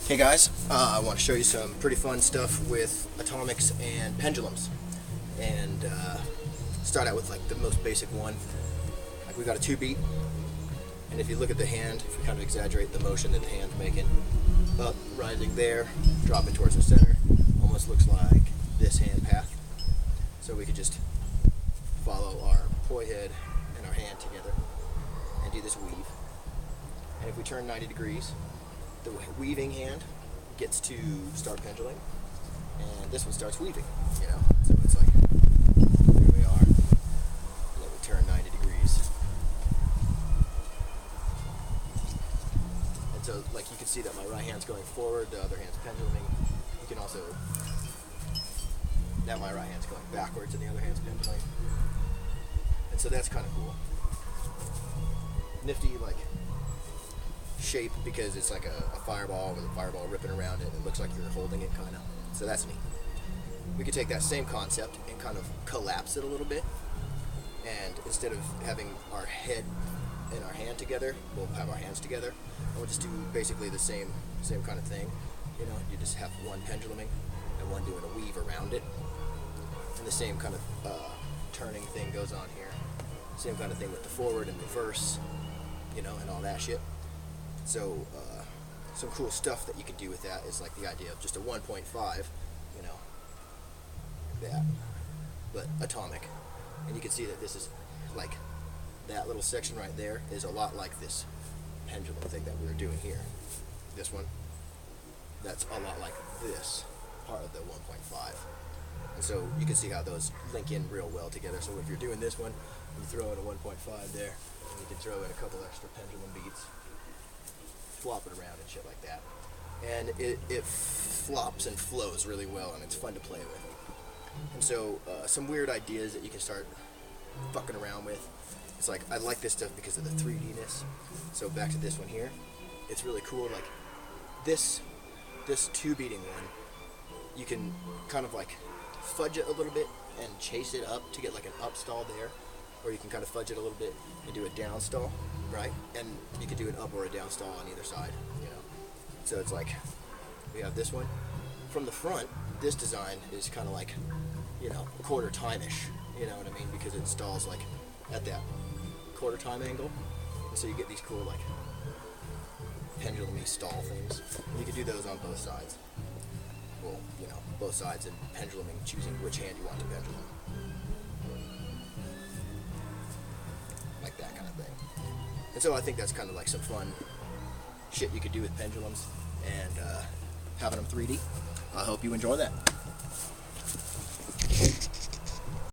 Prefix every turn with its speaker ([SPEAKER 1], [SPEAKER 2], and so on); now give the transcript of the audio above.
[SPEAKER 1] Hey guys, I want to show you some pretty fun stuff with atomics and pendulums, and start out with like the most basic one. Like we got a 2-beat, and if you look at the hand, if we kind of exaggerate the motion that the hand's making, up, rising there, dropping towards the center, almost looks like this hand path. So we could just follow our poi head and our hand together and do this weave. And if we turn 90 degrees, the weaving hand gets to start pendulum, and this one starts weaving, you know? So it's like, there we are, and then we turn 90 degrees. And so, like, you can see that my right hand's going forward, the other hand's penduluming. You can also, now my right hand's going backwards and the other hand's penduluming. And so that's kind of cool. Nifty, like, shape, because it's like a fireball with a fireball ripping around it. It looks like you're holding it, kind of. So that's neat. We could take that same concept and kind of collapse it a little bit, and instead of having our head and our hand together, we'll have our hands together, and we'll just do basically the same kind of thing. You know, you just have one penduluming and one doing a weave around it, and the same kind of turning thing goes on here. Same kind of thing with the forward and reverse, you know, and all that shit. So, some cool stuff that you could do with that is like the idea of just a 1.5, you know, that, but atomic. And you can see that this is like, that little section right there is a lot like this pendulum thing that we were doing here. This one, that's a lot like this part of the 1.5. And so you can see how those link in real well together. So if you're doing this one, you throw in a 1.5 there, and you can throw in a couple extra pendulum beats, flop it around and shit like that, and it flops and flows really well, and it's fun to play with. And so some weird ideas that you can start fucking around with. It's like, I like this stuff because of the 3D-ness. So back to this one here, it's really cool. Like this 2-beating one, you can kind of like fudge it a little bit and chase it up to get like an up stall there, or you can kind of fudge it a little bit and do a down stall, right? And you can do an up or a down stall on either side, you know? So it's like, we have this one. From the front, this design is kind of like, you know, quarter time-ish, you know what I mean? Because it stalls like at that quarter time angle. And so you get these cool like pendulum-y stall things. And you can do those on both sides. Well, you know, both sides and penduluming, choosing which hand you want to pendulum. Like that kind of thing. And so I think that's kind of like some fun shit you could do with pendulums and having them 3D. I hope you enjoy that.